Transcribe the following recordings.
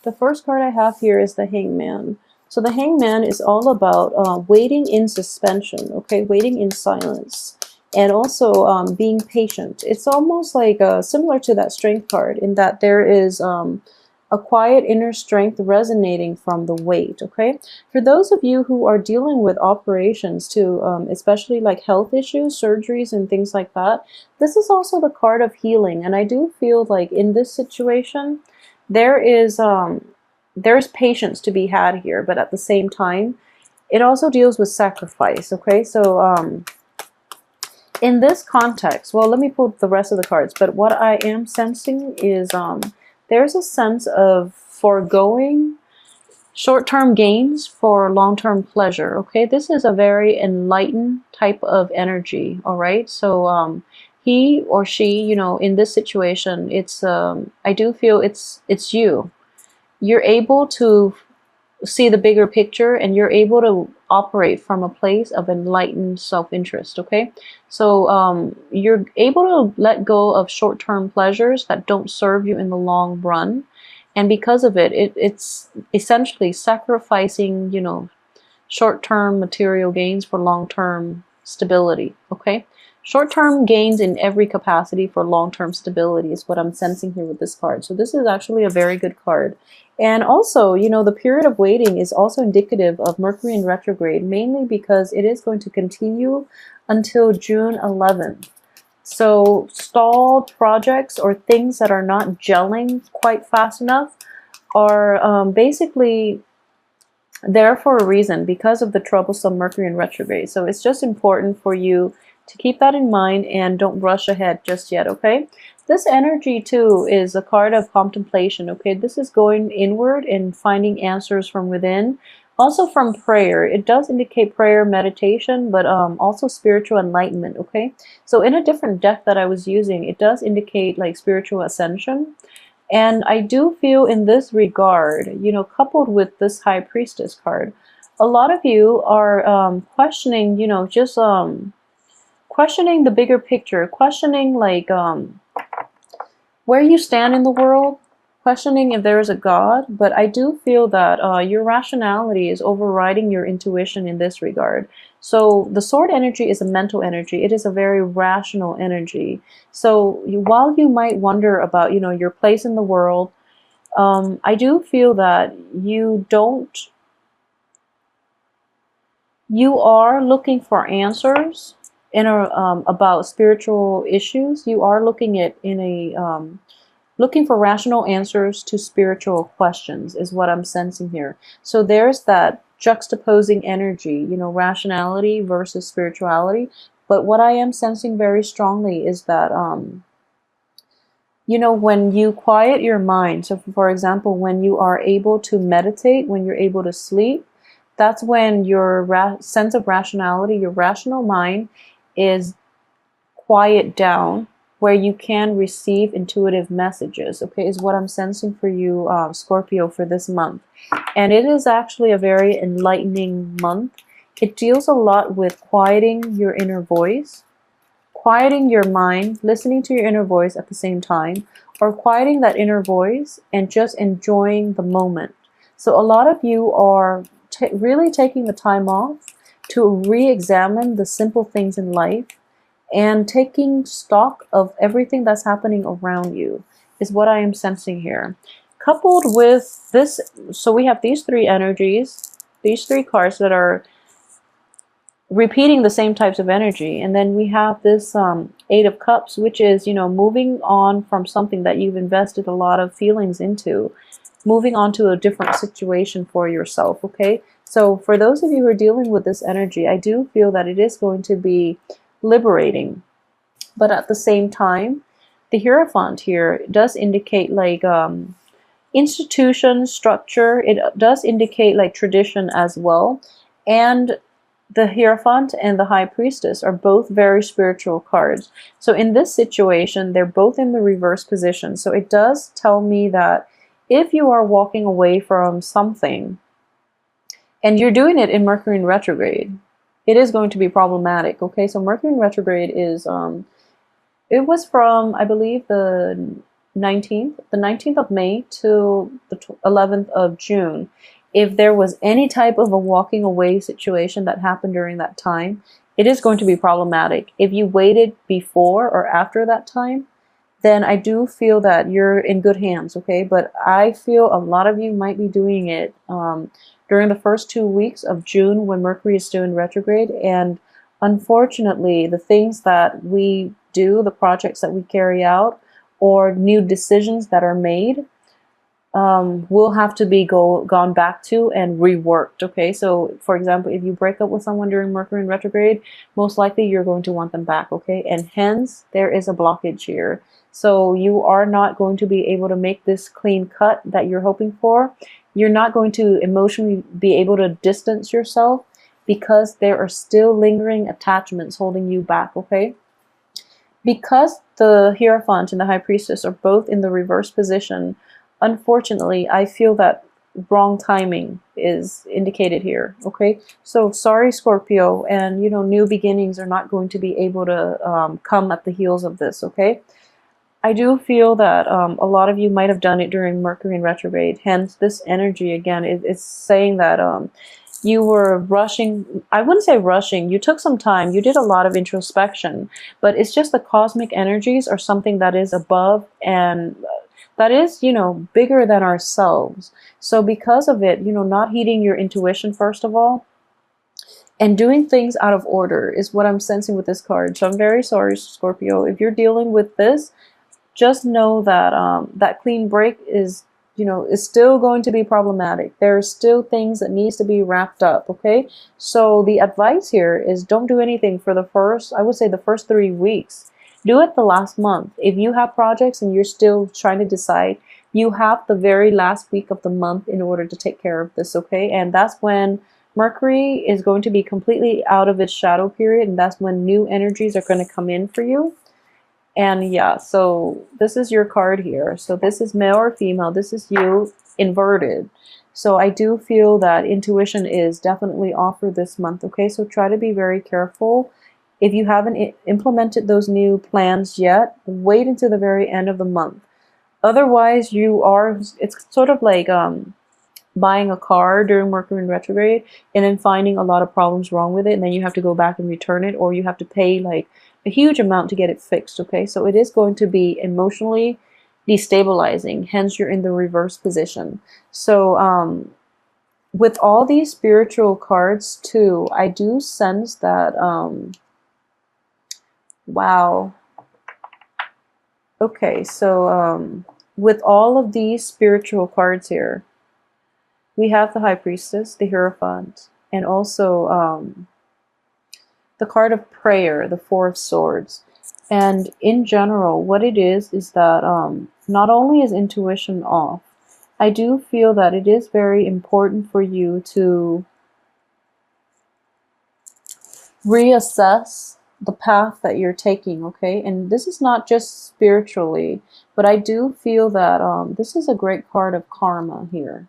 The first card I have here is the Hangman. So the Hangman is all about waiting in suspension, okay, waiting in silence, and also being patient. It's almost like similar to that Strength card in that there is a quiet inner strength resonating from the weight, okay? For those of you who are dealing with operations too, especially like health issues, surgeries, and things like that, this is also the card of healing. And I do feel like in this situation, there's patience to be had here, but at the same time, it also deals with sacrifice, okay? So in this context, well, let me pull the rest of the cards, but what I am sensing is there's a sense of foregoing short-term gains for long-term pleasure, okay? This is a very enlightened type of energy, all right? So he or she, you know, in this situation, it's I do feel it's you. You're able to see the bigger picture, and you're able to operate from a place of enlightened self-interest, okay? So you're able to let go of short-term pleasures that don't serve you in the long run, and because of it, it's essentially sacrificing, you know, short-term material gains for long-term stability, okay? Short-term gains in every capacity for long-term stability is what I'm sensing here with this card. So this is actually a very good card. And also, you know, the period of waiting is also indicative of Mercury in retrograde, mainly because it is going to continue until June 11th. So stalled projects or things that are not gelling quite fast enough are basically there for a reason, because of the troublesome Mercury in retrograde. So it's just important for you to keep that in mind and don't rush ahead just yet, okay? This energy too is a card of contemplation, okay? This is going inward and finding answers from within. Also from prayer. It does indicate prayer, meditation, but also spiritual enlightenment, okay? So in a different deck that I was using, it does indicate like spiritual ascension. And I do feel in this regard, you know, coupled with this High Priestess card, a lot of you are questioning, you know, just questioning the bigger picture, questioning like where you stand in the world, questioning if there is a God. But I do feel that your rationality is overriding your intuition in this regard. So the sword energy is a mental energy. It is a very rational energy. So while you might wonder about, you know, your place in the world, I do feel that you are looking for answers in about spiritual issues. You are looking at looking for rational answers to spiritual questions is what I'm sensing here. So there's that juxtaposing energy, you know, rationality versus spirituality. But what I am sensing very strongly is that, you know, when you quiet your mind, so for example, when you are able to meditate, when you're able to sleep, that's when your sense of rationality, your rational mind is quiet down, where you can receive intuitive messages, okay, is what I'm sensing for you, Scorpio, for this month. And it is actually a very enlightening month. It deals a lot with quieting your inner voice, quieting your mind, listening to your inner voice at the same time, or quieting that inner voice and just enjoying the moment. So a lot of you are really taking the time off to re-examine the simple things in life and taking stock of everything that's happening around you is what I am sensing here. Coupled with this, so we have these three energies, these three cards that are repeating the same types of energy. And then we have this Eight of Cups, which is, you know, moving on from something that you've invested a lot of feelings into, moving on to a different situation for yourself, okay? So for those of you who are dealing with this energy, I do feel that it is going to be liberating. But at the same time, the Hierophant here does indicate like institution, structure. It does indicate like tradition as well. And the Hierophant and the High Priestess are both very spiritual cards. So in this situation, they're both in the reverse position. So it does tell me that if you are walking away from something, and you're doing it in Mercury in retrograde, it is going to be problematic, okay? So Mercury in retrograde is, it was from, I believe, the the 19th of May to the 11th of June, if there was any type of a walking away situation that happened during that time, it is going to be problematic. If you waited before or after that time, then I do feel that you're in good hands, okay? But I feel a lot of you might be doing it during the first 2 weeks of June when Mercury is still in retrograde. And unfortunately, the things that we do, the projects that we carry out, or new decisions that are made, will have to be gone back to and reworked, okay? So, for example, if you break up with someone during Mercury in retrograde, most likely you're going to want them back, okay? And hence, there is a blockage here. So you are not going to be able to make this clean cut that you're hoping for. You're not going to emotionally be able to distance yourself because there are still lingering attachments holding you back, okay? Because the Hierophant and the High Priestess are both in the reverse position, unfortunately, I feel that wrong timing is indicated here, okay? So sorry, Scorpio, and you know, new beginnings are not going to be able to come at the heels of this, okay? I do feel that a lot of you might have done it during Mercury in retrograde. Hence, this energy, again, is saying that you were rushing. I wouldn't say rushing. You took some time. You did a lot of introspection. But it's just the cosmic energies are something that is above and that is, you know, bigger than ourselves. So because of it, you know, not heeding your intuition, first of all, and doing things out of order is what I'm sensing with this card. So I'm very sorry, Scorpio. If you're dealing with this, just know that that clean break is, you know, is still going to be problematic. There are still things that needs to be wrapped up, okay? So the advice here is don't do anything for the first, I would say the first 3 weeks. Do it the last month. If you have projects and you're still trying to decide, you have the very last week of the month in order to take care of this, okay? And that's when Mercury is going to be completely out of its shadow period, and that's when new energies are going to come in for you. And yeah, so this is your card here. So this is male or female. This is you inverted. So I do feel that intuition is definitely offered this month, okay? So try to be very careful. If you haven't implemented those new plans yet, wait until the very end of the month. Otherwise, it's sort of like buying a car during Mercury in retrograde and then finding a lot of problems wrong with it, and then you have to go back and return it, or you have to pay like a huge amount to get it fixed, okay? So it is going to be emotionally destabilizing, hence you're in the reverse position. So with all these spiritual cards too, I do sense that, wow. Okay, so with all of these spiritual cards here, we have the High Priestess, the Hierophant, and also the card of prayer, the Four of Swords. And in general, what it is that not only is intuition off, I do feel that it is very important for you to reassess the path that you're taking, okay? And this is not just spiritually, but I do feel that this is a great card of karma here.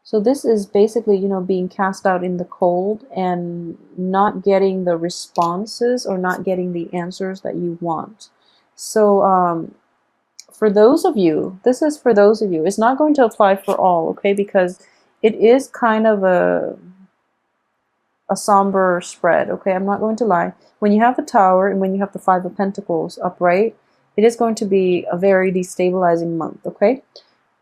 So this is basically, you know, being cast out in the cold and not getting the responses or not getting the answers that you want. So for those of you, this is for those of you. It's not going to apply for all, okay? Because it is kind of a somber spread, okay? I'm not going to lie. When you have the Tower and when you have the Five of Pentacles upright, it is going to be a very destabilizing month, okay?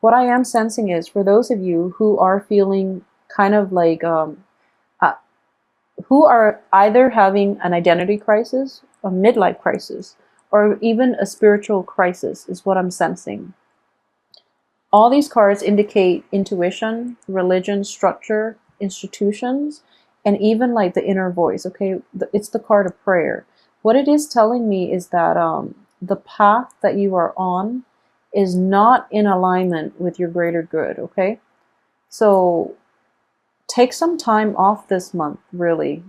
What I am sensing is for those of you who are feeling kind of like, who are either having an identity crisis, a midlife crisis, or even a spiritual crisis is what I'm sensing. All these cards indicate intuition, religion, structure, institutions, and even like the inner voice, okay? It's the card of prayer. What it is telling me is that the path that you are on is not in alignment with your greater good, okay? So take some time off this month, really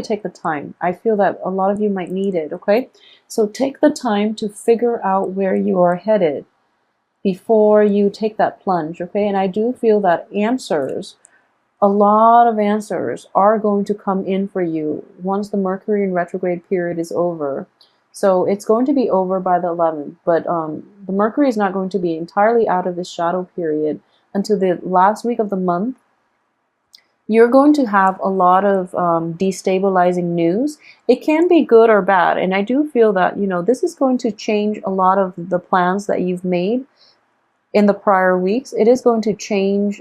take the time. I feel that a lot of you might need it, okay? So take the time to figure out where you are headed before you take that plunge, okay? And I do feel that answers, a lot of answers are going to come in for you once the Mercury in retrograde period is over. So it's going to be over by the 11th, but the Mercury is not going to be entirely out of this shadow period until the last week of the month. You're going to have a lot of destabilizing news. It can be good or bad, and I do feel that, you know, this is going to change a lot of the plans that you've made in the prior weeks. It is going to change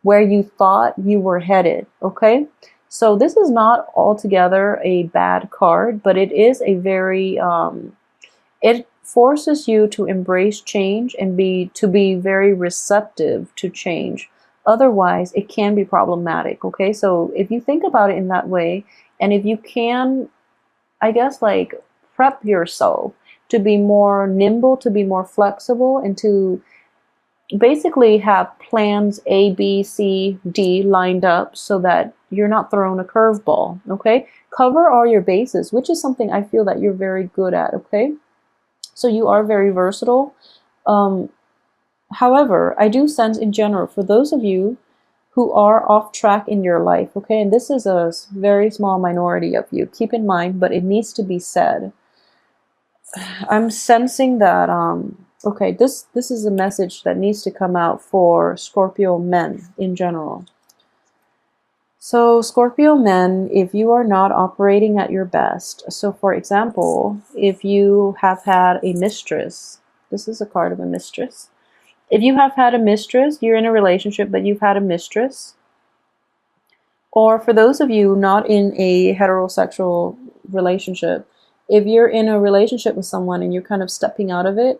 where you thought you were headed, okay? So this is not altogether a bad card, but it is a very, it forces you to embrace change and be very receptive to change. Otherwise, it can be problematic, okay? So if you think about it in that way, and if you can, I guess, like, prep yourself to be more nimble, to be more flexible, and to basically have plans A, B, C, D lined up so that you're not thrown a curveball, okay? Cover all your bases, which is something I feel that you're very good at, okay? So you are very versatile. However, I do sense in general, for those of you who are off track in your life, okay, and this is a very small minority of you, keep in mind, but it needs to be said. I'm sensing that, okay, this is a message that needs to come out for Scorpio men in general. So Scorpio men, if you are not operating at your best, so for example, if you have had a mistress, this is a card of a mistress. If you have had a mistress, you're in a relationship, but you've had a mistress. Or for those of you not in a heterosexual relationship, if you're in a relationship with someone and you're kind of stepping out of it,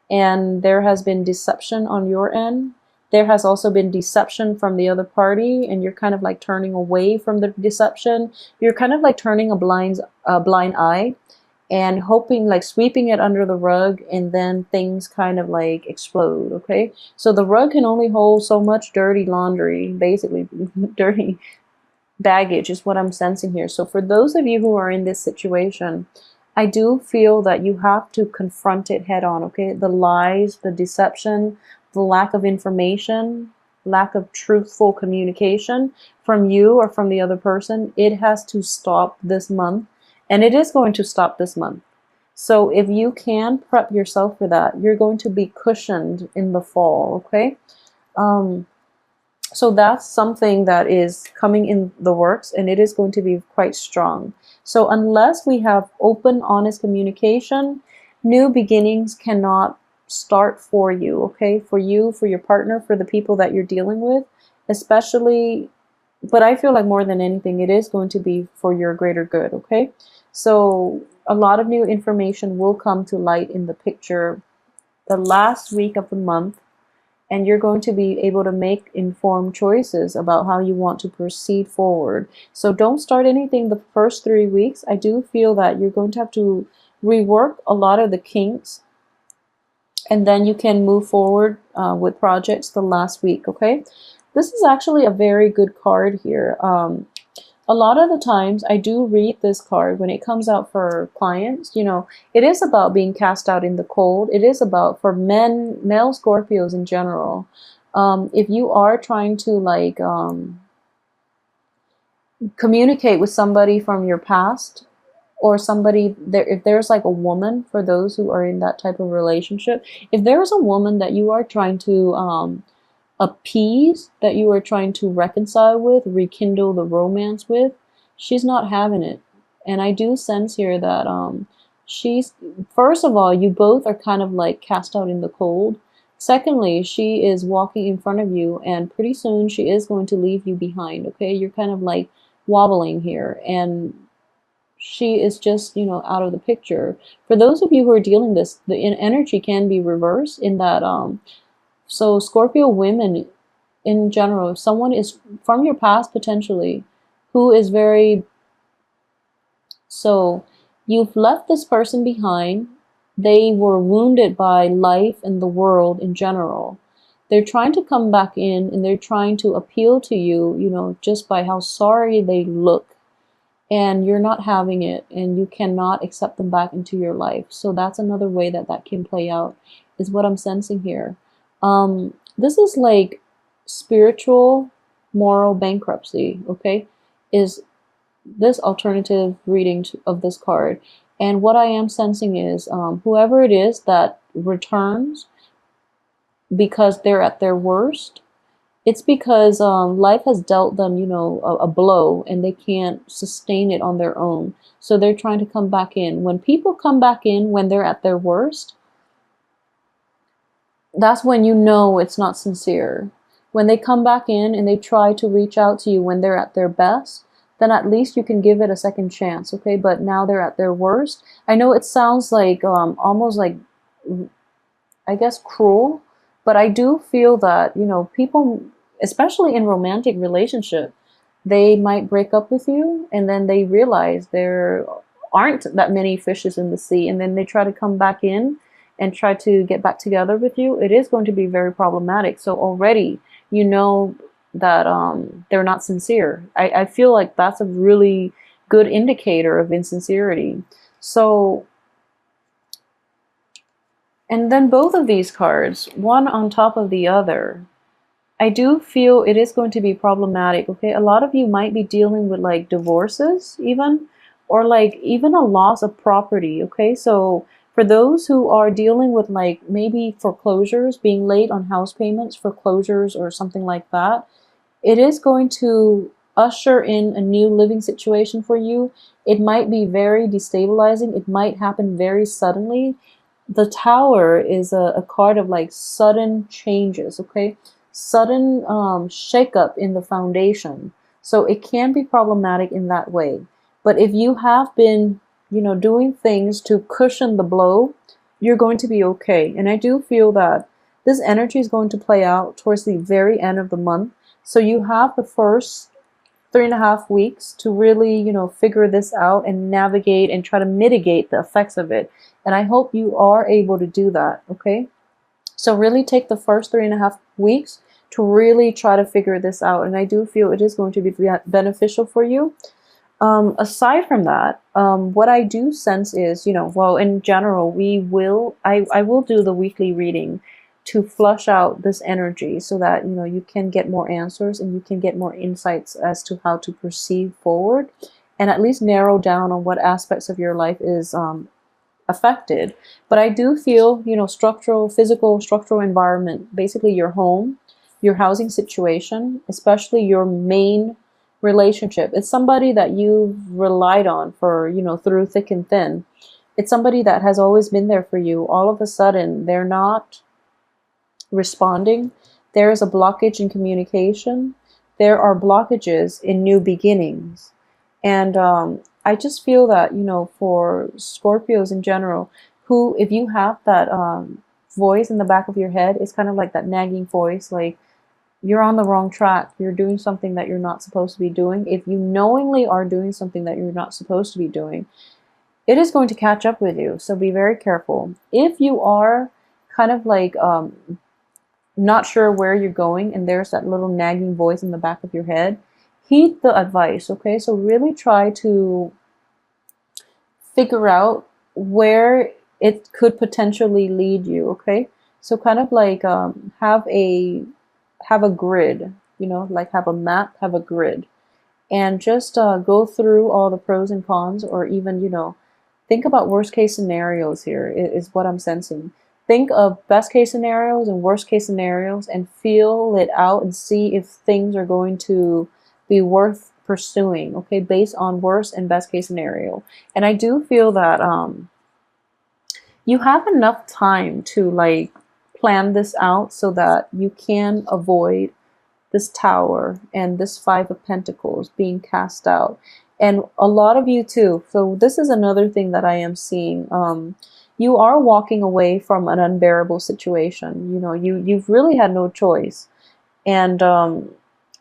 and there has been deception on your end, there has also been deception from the other party, and you're kind of like turning away from the deception. You're kind of like turning a blind eye and hoping, like sweeping it under the rug, and then things kind of like explode, okay? So the rug can only hold so much dirty laundry, basically dirty baggage is what I'm sensing here. So for those of you who are in this situation, I do feel that you have to confront it head on, okay? The lies, the deception, the lack of information, lack of truthful communication from you or from the other person, it has to stop this month. And it is going to stop this month. So if you can prep yourself for that, you're going to be cushioned in the fall, okay? So that's something that is coming in the works, and it is going to be quite strong. So unless we have open, honest communication, new beginnings cannot start for you, okay? For you, for your partner, for the people that you're dealing with, especially, but I feel like more than anything, it is going to be for your greater good, okay? So a lot of new information will come to light in the picture the last week of the month, and you're going to be able to make informed choices about how you want to proceed forward. So don't start anything the first 3 weeks. I do feel that you're going to have to rework a lot of the kinks, and then you can move forward with projects the last week, okay? This is actually a very good card here. A lot of the times I do read this card when it comes out for clients. You know, it is about being cast out in the cold. It is about, for men, male Scorpios in general, if you are trying to like communicate with somebody from your past, or somebody there, if there's like a woman, for those who are in that type of relationship, if there's a woman that you are trying to appease, that you are trying to reconcile with, rekindle the romance with, she's not having it. And I do sense here that she's, first of all, you both are kind of like cast out in the cold. Secondly, she is walking in front of you, and pretty soon she is going to leave you behind, okay? You're kind of like wobbling here, and she is just, you know, out of the picture. For those of you who are dealing this, the energy can be reversed in that so Scorpio women in general, if someone is from your past potentially, who is very, so you've left this person behind, they were wounded by life and the world in general. They're trying to come back in, and they're trying to appeal to you, you know, just by how sorry they look, and you're not having it, and you cannot accept them back into your life. So that's another way that that can play out, is what I'm sensing here. This is like spiritual, moral bankruptcy, okay, is this alternative reading of this card. And what I am sensing is whoever it is that returns because they're at their worst, it's because life has dealt them, you know, a blow and they can't sustain it on their own. So they're trying to come back in. When people come back in when they're at their worst, that's when you know it's not sincere. When they come back in and they try to reach out to you when they're at their best, then at least you can give it a second chance, okay? But now they're at their worst. I know it sounds like almost like, I guess, cruel, but I do feel that, you know, people, especially in romantic relationship, they might break up with you and then they realize there aren't that many fishes in the sea, and then they try to come back in and try to get back together with you. It is going to be very problematic. So already you know that they're not sincere. I feel like that's a really good indicator of insincerity. So, and then both of these cards, one on top of the other, I do feel it is going to be problematic, okay? A lot of you might be dealing with like divorces even, or like even a loss of property, okay? So for those who are dealing with like maybe foreclosures, being late on house payments, foreclosures or something like that, it is going to usher in a new living situation for you. It might be very destabilizing. It might happen very suddenly. The Tower is a card of like sudden changes, okay? Sudden shakeup in the foundation. So it can be problematic in that way. But if you have been, you know, doing things to cushion the blow, you're going to be okay. And I do feel that this energy is going to play out towards the very end of the month. So you have the first 3.5 weeks to really, you know, figure this out and navigate and try to mitigate the effects of it. And I hope you are able to do that, okay? So really take the first 3.5 weeks to really try to figure this out. And I do feel it is going to be beneficial for you. Aside from that, what I do sense is, you know, well, in general, I will do the weekly reading to flush out this energy so that, you know, you can get more answers and you can get more insights as to how to proceed forward and at least narrow down on what aspects of your life is affected. But I do feel, you know, physical structural environment, basically your home, your housing situation, especially your main relationship. It's somebody that you've relied on for, you know, through thick and thin. It's somebody that has always been there for you. All of a sudden, they're not responding. There is a blockage in communication. There are blockages in new beginnings. And I just feel that, you know, for Scorpios in general, who, if you have that voice in the back of your head, it's kind of like that nagging voice, like you're on the wrong track. You're doing something that you're not supposed to be doing. If you knowingly are doing something that you're not supposed to be doing, it is going to catch up with you. So be very careful. If you are kind of like not sure where you're going and there's that little nagging voice in the back of your head, heed the advice, okay? So really try to figure out where it could potentially lead you, okay? So kind of like have a grid, you know, like have a map, have a grid, and just go through all the pros and cons, or even, you know, think about worst case scenarios here is what I'm sensing. Think of best case scenarios and worst case scenarios and feel it out and see if things are going to be worth pursuing, okay, based on worst and best case scenario. And I do feel that you have enough time to like plan this out so that you can avoid this Tower and this Five of Pentacles being cast out. And a lot of you too. So this is another thing that I am seeing. You are walking away from an unbearable situation. You know, you've really had no choice. And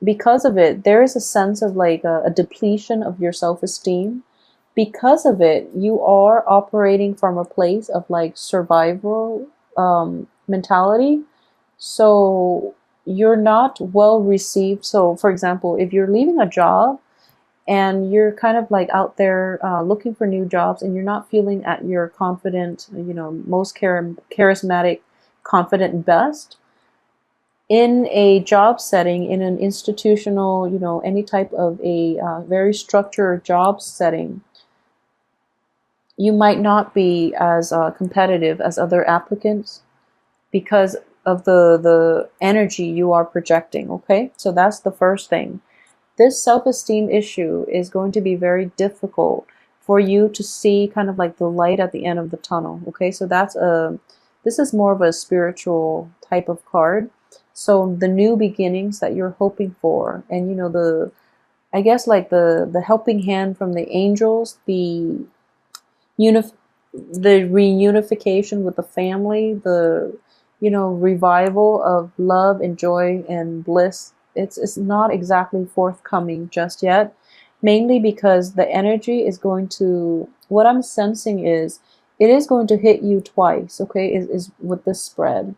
because of it, there is a sense of like a depletion of your self-esteem. Because of it, you are operating from a place of like survival mentality. So you're not well received. So for example, if you're leaving a job and you're kind of like out there looking for new jobs and you're not feeling at your confident, you know, most charismatic, confident best, in a job setting, in an institutional, you know, any type of a very structured job setting, you might not be as competitive as other applicants because of the energy you are projecting, okay? So that's the first thing. This self-esteem issue is going to be very difficult for you to see kind of like the light at the end of the tunnel, okay? So this is more of a spiritual type of card. So the new beginnings that you're hoping for, and you know, I guess like the helping hand from the angels, unif the reunification with the family, the, you know, revival of love and joy and bliss. It's not exactly forthcoming just yet, mainly because the energy is going to, what I'm sensing is, it is going to hit you twice, okay, is with this spread.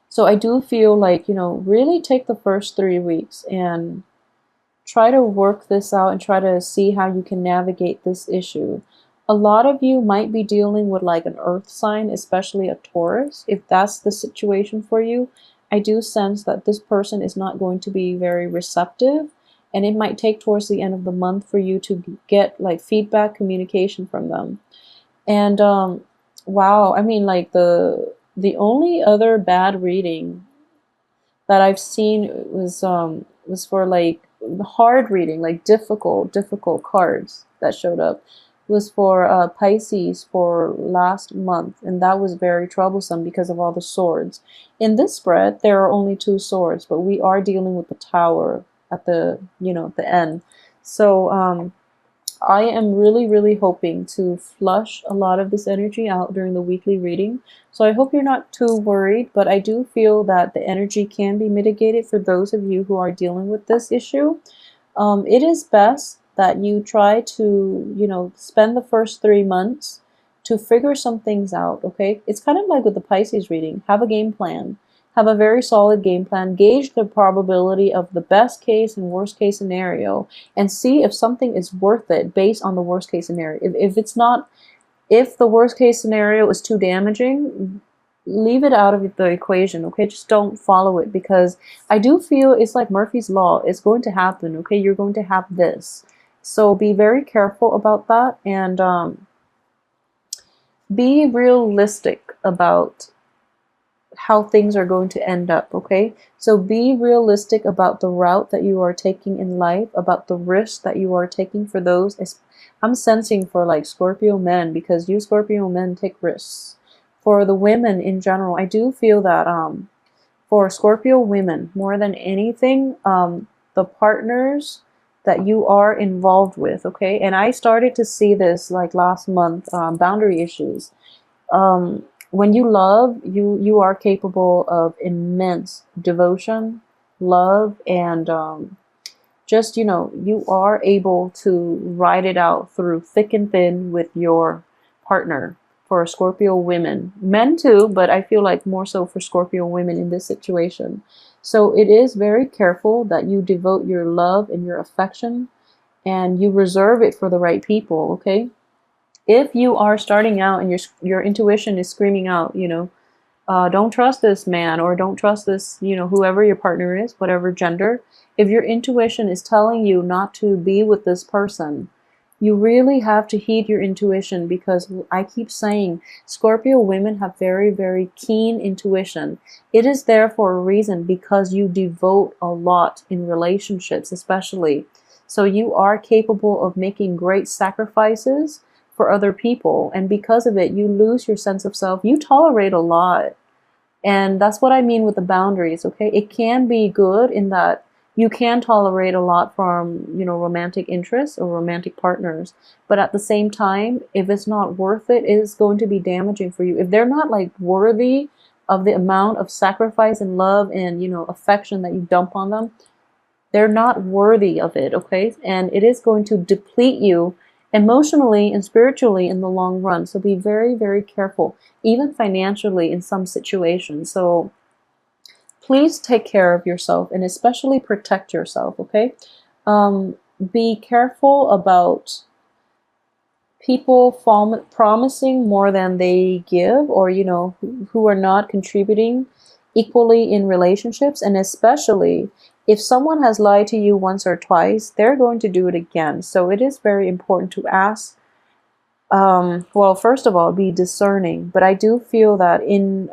So I do feel like, you know, really take the first 3 weeks and try to work this out and try to see how you can navigate this issue. A lot of you might be dealing with like an earth sign, especially a Taurus. If that's the situation for you, I do sense that this person is not going to be very receptive, and it might take towards the end of the month for you to get like feedback, communication from them. And wow, I mean, like the only other bad reading that I've seen was for like hard reading, like difficult cards that showed up. Was for Pisces for last month, and that was very troublesome because of all the swords. In this spread, there are only 2 swords, but we are dealing with the tower at the, you know, the end. So I am really hoping to flush a lot of this energy out during the weekly reading. So I hope you're not too worried, but I do feel that the energy can be mitigated for those of you who are dealing with this issue. It is best that you try to, you know, spend the first 3 months to figure some things out, okay? It's kind of like with the Pisces reading. Have a game plan. Have a very solid game plan. Gauge the probability of the best case and worst case scenario, and see if something is worth it based on the worst case scenario. If it's not, if the worst case scenario is too damaging, leave it out of the equation, okay? Just don't follow it, because I do feel it's like Murphy's Law. It's going to happen, okay? You're going to have this. So be very careful about that, and be realistic about how things are going to end up, okay? So be realistic about the route that you are taking in life, about the risks that you are taking for those. I'm sensing for like Scorpio men, because you Scorpio men take risks. For the women in general, I do feel that for Scorpio women, more than anything, the partners that you are involved with, okay? And I started to see this like last month, boundary issues. When you love, you are capable of immense devotion, love, and just, you know, you are able to ride it out through thick and thin with your partner. For Scorpio women, men too, but I feel like more so for Scorpio women in this situation. So it is very careful that you devote your love and your affection, and you reserve it for the right people, okay? If you are starting out and your intuition is screaming out, you know, don't trust this man, or don't trust this, you know, whoever your partner is, whatever gender. If your intuition is telling you not to be with this person, you really have to heed your intuition, because I keep saying Scorpio women have very keen intuition. It is there for a reason, because you devote a lot in relationships, especially. So you are capable of making great sacrifices for other people, and because of it, you lose your sense of self. You tolerate a lot. And that's what I mean with the boundaries, okay? It can be good in that you can tolerate a lot from, you know, romantic interests or romantic partners. But at the same time, if it's not worth it, it is going to be damaging for you. If they're not like worthy of the amount of sacrifice and love and, you know, affection that you dump on them, they're not worthy of it, okay? And it is going to deplete you emotionally and spiritually in the long run. So be very careful, even financially in some situations. So please take care of yourself, and especially protect yourself, okay? Be careful about people promising more than they give, or, you know, who are not contributing equally in relationships. And especially if someone has lied to you once or twice, they're going to do it again. So it is very important to ask Well, first of all, be discerning. But I do feel that in,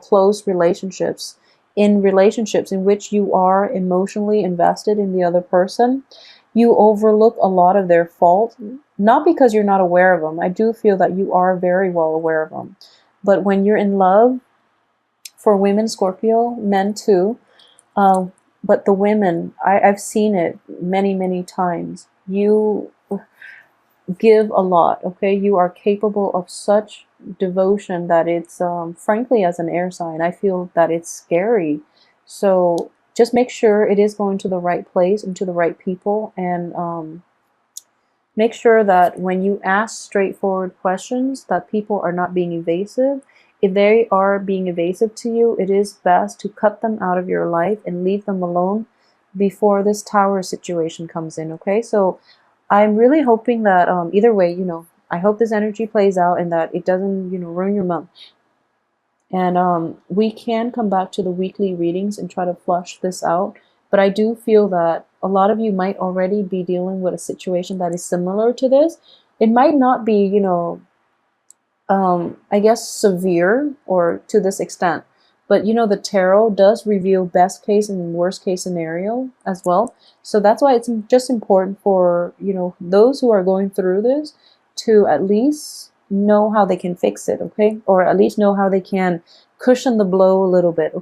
close relationships, in relationships in which you are emotionally invested in the other person, you overlook a lot of their fault, not because you're not aware of them. I do feel that you are very well aware of them. But when you're in love, for women, Scorpio, men too, uh, but the women, I've seen it many, many times. You give a lot, okay? You are capable of such devotion that it's, frankly, as an air sign, I feel that it's scary. So just make sure it is going to the right place and to the right people, and make sure that when you ask straightforward questions, that people are not being evasive. If they are being evasive to you, it is best to cut them out of your life and leave them alone before this tower situation comes in, okay? So I'm really hoping that, either way, I hope this energy plays out and that it doesn't, ruin your month. And we can come back to the weekly readings and try to flush this out. But I do feel that a lot of you might already be dealing with a situation that is similar to this. It might not be, I guess, severe or to this extent. But the tarot does reveal best case and worst case scenario as well. So that's why it's just important for, those who are going through this to at least know how they can fix it, okay? Or at least know how they can cushion the blow a little bit.